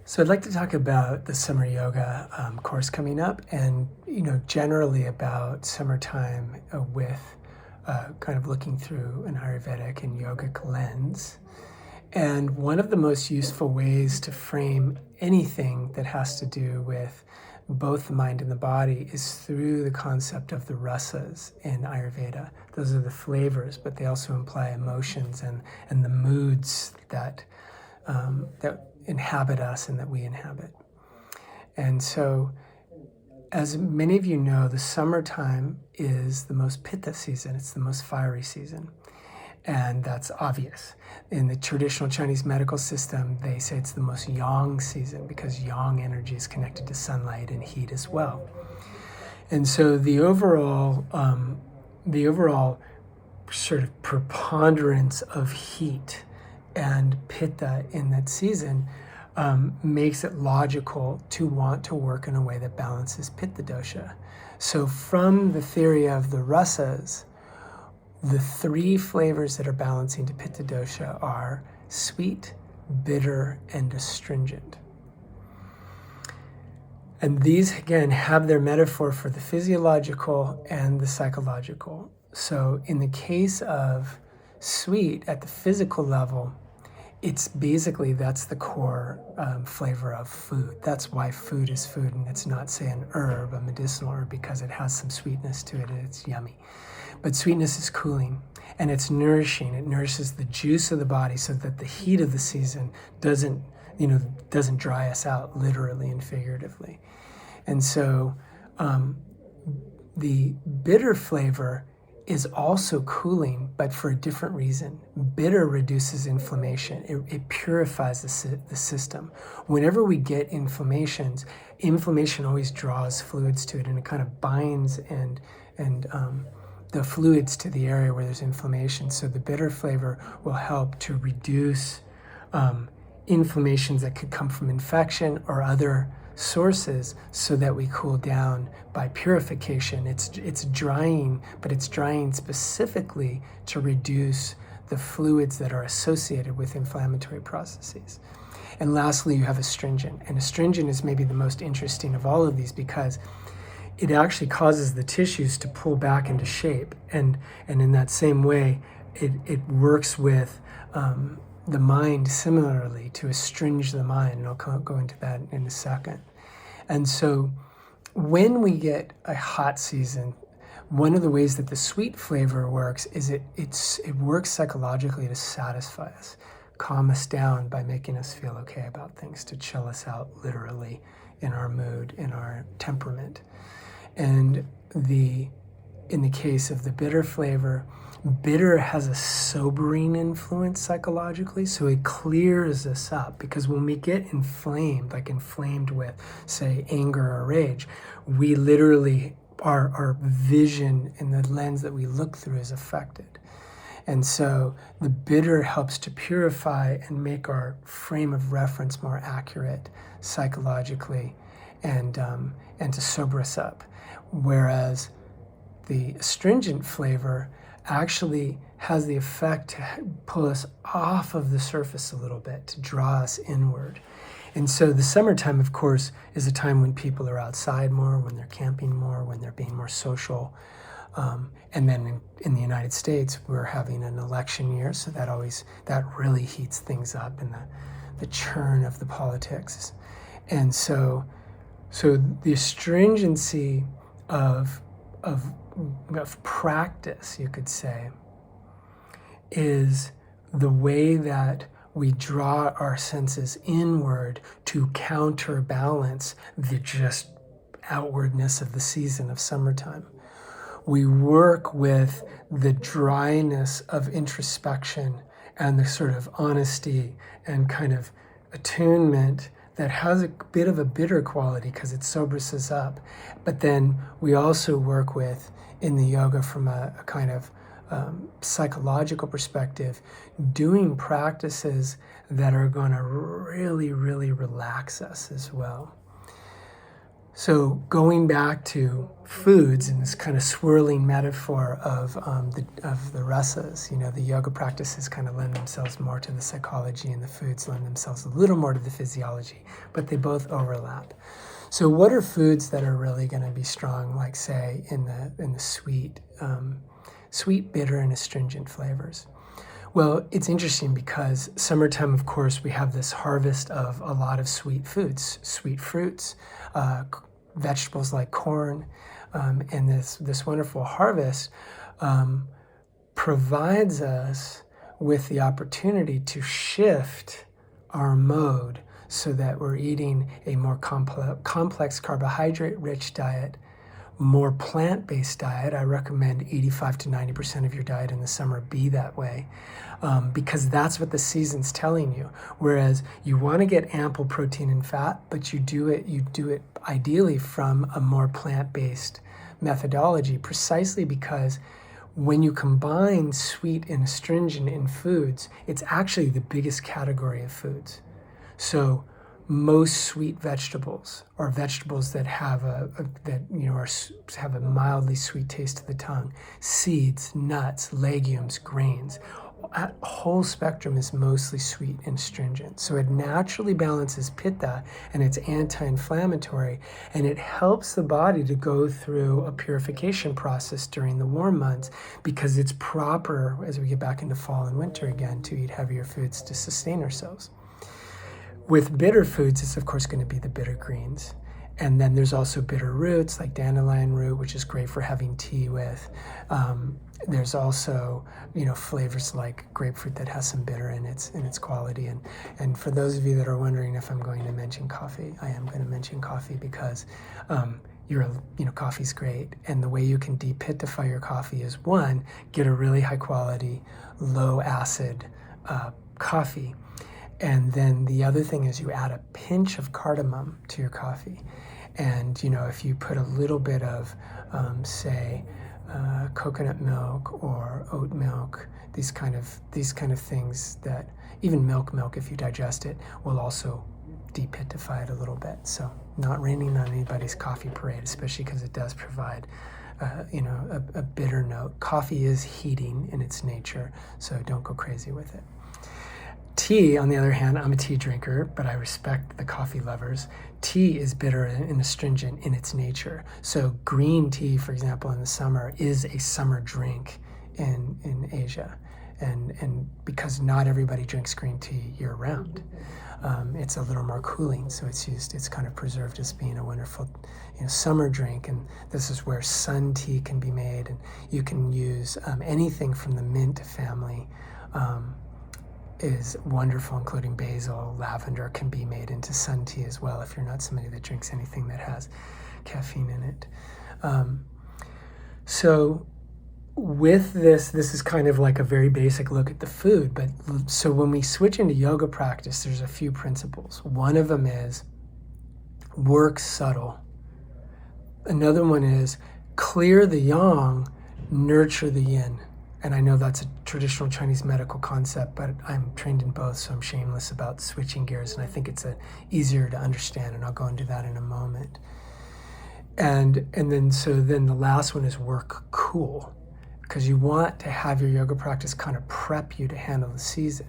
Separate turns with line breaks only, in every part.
So I'd like to talk about the summer yoga course coming up, and generally about summertime with kind of looking through an Ayurvedic and yogic lens. And one of the most useful ways to frame anything that has to do with both the mind and the body is through the concept of the rasas in Ayurveda. Those are the flavors, but they also imply emotions and the moods that inhabit us and that we inhabit. And so, as many of you know, the summertime is the most pitta season. It's the most fiery season. And that's obvious. In the traditional Chinese medical system, they say it's the most yang season because yang energy is connected to sunlight and heat as well. And so the overall sort of preponderance of heat and pitta in that season makes it logical to want to work in a way that balances pitta dosha. So from the theory of the rasas, the three flavors that are balancing to pitta dosha are sweet, bitter, and astringent. And these, again, have their metaphor for the physiological and the psychological. So in the case of sweet, at the physical level, it's basically, that's the core flavor of food. That's why food is food, and it's not, say, an herb, a medicinal herb, because it has some sweetness to it and it's yummy. But sweetness is cooling, and it's nourishing. It nourishes the juice of the body so that the heat of the season doesn't dry us out, literally and figuratively. And so the bitter flavor is also cooling, but for a different reason. Bitter reduces inflammation. It purifies the system. Whenever we get inflammation always draws fluids to it, and it kind of binds and the fluids to the area where there's inflammation. So the bitter flavor will help to reduce inflammations that could come from infection or other sources, so that we cool down by purification. It's drying, but it's drying specifically to reduce the fluids that are associated with inflammatory processes. And lastly, you have astringent. And astringent is maybe the most interesting of all of these because it actually causes the tissues to pull back into shape. And in that same way, it works with the mind similarly to astringe the mind, and I'll go into that in a second. And so when we get a hot season, one of the ways that the sweet flavor works is it works psychologically to satisfy us, calm us down by making us feel okay about things, to chill us out literally in our mood, in our temperament. And in the case of the bitter flavor, bitter has a sobering influence psychologically, so it clears us up, because when we get inflamed with, say, anger or rage, we literally, our vision and the lens that we look through is affected. And so the bitter helps to purify and make our frame of reference more accurate psychologically, and to sober us up. Whereas the astringent flavor actually has the effect to pull us off of the surface a little bit, to draw us inward. And so the summertime, of course, is a time when people are outside more, when they're camping more, when they're being more social. And then in the United States, we're having an election year, so that really heats things up in the churn of the politics. And so the astringency of practice, you could say, is the way that we draw our senses inward to counterbalance the just outwardness of the season of summertime. We work with the dryness of introspection and the sort of honesty and kind of attunement that has a bit of a bitter quality because it sobers us up. But then we also work with, in the yoga, from a kind of psychological perspective, doing practices that are going to really, really relax us as well. So going back to foods and this kind of swirling metaphor of the rasas, the yoga practices kind of lend themselves more to the psychology, and the foods lend themselves a little more to the physiology, but they both overlap. So what are foods that are really going to be strong, like say in the sweet, bitter, and astringent flavors? Well, it's interesting because summertime, of course, we have this harvest of a lot of sweet foods, sweet fruits, vegetables like corn, and this wonderful harvest provides us with the opportunity to shift our mode so that we're eating a more complex carbohydrate-rich diet, more plant-based diet. I recommend 85 to 90% of your diet in the summer be that way, because that's what the season's telling you. Whereas you want to get ample protein and fat, but you do it ideally from a more plant-based methodology, precisely because when you combine sweet and astringent in foods, it's actually the biggest category of foods. So most sweet vegetables are vegetables that have have a mildly sweet taste to the tongue. Seeds, nuts, legumes, grains. That whole spectrum is mostly sweet and astringent. So it naturally balances pitta, and it's anti-inflammatory, and it helps the body to go through a purification process during the warm months, because it's proper, as we get back into fall and winter again, to eat heavier foods to sustain ourselves. With bitter foods, it's of course going to be the bitter greens. And then there's also bitter roots like dandelion root, which is great for having tea with. There's also, flavors like grapefruit that has some bitter in its quality. And for those of you that are wondering if I'm going to mention coffee, I am going to mention coffee because coffee's great. And the way you can depitify your coffee is, one, get a really high quality, low acid coffee. And then the other thing is you add a pinch of cardamom to your coffee. And, if you put a little bit of, coconut milk or oat milk, these kind of things that, even milk, if you digest it, will also depitify it a little bit. So not raining on anybody's coffee parade, especially because it does provide a bitter note. Coffee is heating in its nature, so don't go crazy with it. Tea, on the other hand, I'm a tea drinker, but I respect the coffee lovers. Tea is bitter and astringent in its nature. So green tea, for example, in the summer is a summer drink in Asia. And because not everybody drinks green tea year round, it's a little more cooling. So it's kind of preserved as being a wonderful summer drink. And this is where sun tea can be made. And you can use anything from the mint family. Is wonderful, including basil, lavender can be made into sun tea as well if you're not somebody that drinks anything that has caffeine in it. So with this is kind of like a very basic look at the food, but so when we switch into yoga practice, there's a few principles. One of them is work subtle. Another one is clear the yang, nurture the yin. And I know that's a traditional Chinese medical concept, but I'm trained in both, so I'm shameless about switching gears, and I think it's easier to understand, and I'll go into that in a moment. And then the last one is work cool, because you want to have your yoga practice kind of prep you to handle the season.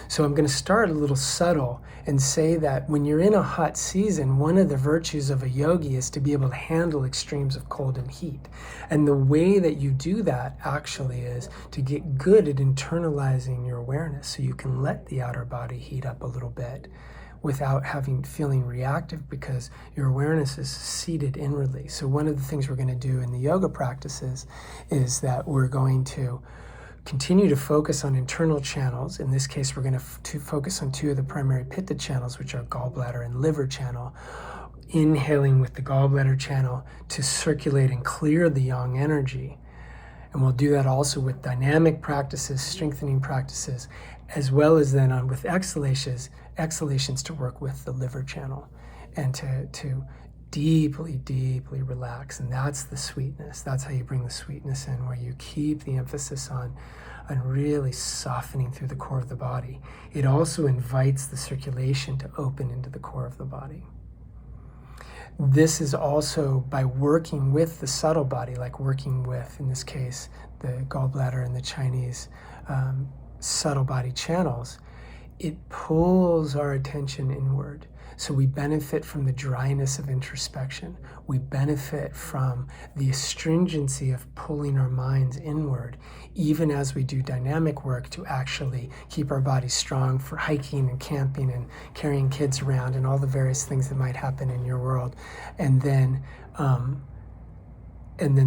So I'm going to start a little subtle and say that when you're in a hot season, one of the virtues of a yogi is to be able to handle extremes of cold and heat. And the way that you do that actually is to get good at internalizing your awareness so you can let the outer body heat up a little bit without feeling reactive, because your awareness is seated inwardly. So one of the things we're going to do in the yoga practices is that we're going to continue to focus on internal channels. In this case, we're going to focus on two of the primary pitta channels, which are gallbladder and liver channel. Inhaling with the gallbladder channel to circulate and clear the yang energy. And we'll do that also with dynamic practices, strengthening practices, as well as then with exhalations to work with the liver channel and to deeply, deeply relax. And that's the sweetness. That's how you bring the sweetness in, where you keep the emphasis on really softening through the core of the body. It also invites the circulation to open into the core of the body. this is also by working with the subtle body, like working with, in this case, the gallbladder and the Chinese subtle body channels, it pulls our attention inward. So we benefit from the dryness of introspection. We benefit from the astringency of pulling our minds inward, even as we do dynamic work to actually keep our bodies strong for hiking and camping and carrying kids around and all the various things that might happen in your world. And then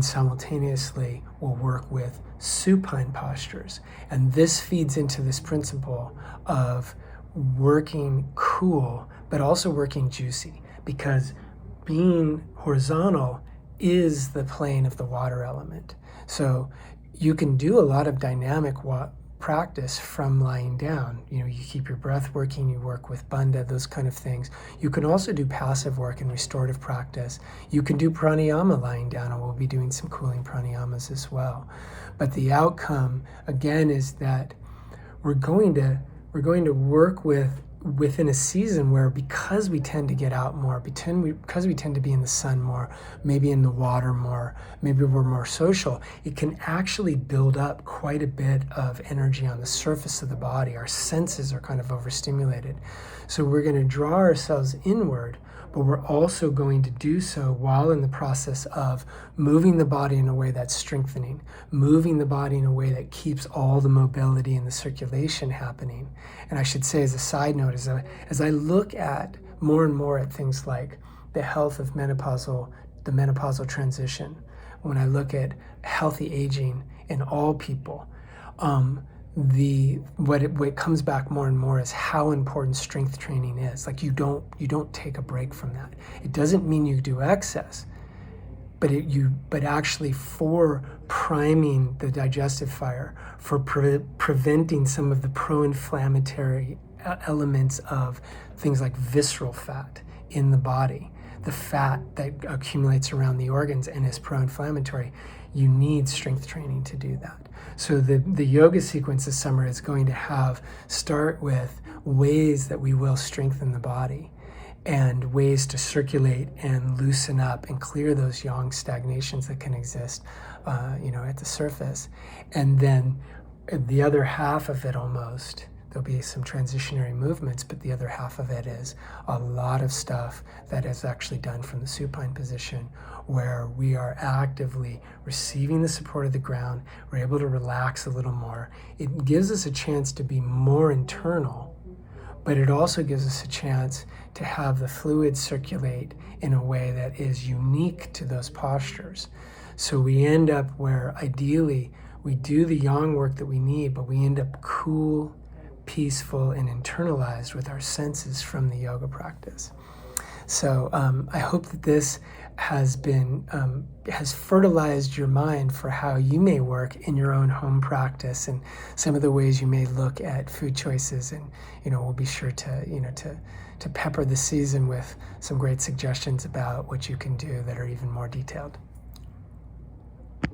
simultaneously we'll work with supine postures. And this feeds into this principle of working cool, but also working juicy, because being horizontal is the plane of the water element. So you can do a lot of dynamic practice from lying down. You keep your breath working, you work with bandha, those kind of things. You can also do passive work and restorative practice. You can do pranayama lying down, and we'll be doing some cooling pranayamas as well. But the outcome, again, is that we're going to work within a season where, because we tend to get out more, because we tend to be in the sun more, maybe in the water more, maybe we're more social, it can actually build up quite a bit of energy on the surface of the body. Our senses are kind of overstimulated. So we're going to draw ourselves inward, but we're also going to do so while in the process of moving the body in a way that's strengthening, moving the body in a way that keeps all the mobility and the circulation happening. And I should say, as a side note, as I look at more and more at things like the health of the menopausal transition, when I look at healthy aging in all people, what comes back more and more is how important strength training is. Like, you don't take a break from that. It doesn't mean you do excess, but actually for priming the digestive fire, for preventing some of the pro-inflammatory elements of things like visceral fat in the body, the fat that accumulates around the organs and is pro-inflammatory. You need strength training to do that. So the yoga sequence this summer is going to start with ways that we will strengthen the body and ways to circulate and loosen up and clear those yang stagnations that can exist, at the surface. And then the other half of it, there'll be some transitionary movements, but the other half of it is a lot of stuff that is actually done from the supine position, where we are actively receiving the support of the ground. We're able to relax a little more. It gives us a chance to be more internal, but it also gives us a chance to have the fluid circulate in a way that is unique to those postures. So we end up where ideally we do the yang work that we need, but we end up cool, peaceful, and internalized with our senses from the yoga practice. So I hope that this has fertilized your mind for how you may work in your own home practice and some of the ways you may look at food choices. And we'll be sure to pepper the season with some great suggestions about what you can do that are even more detailed.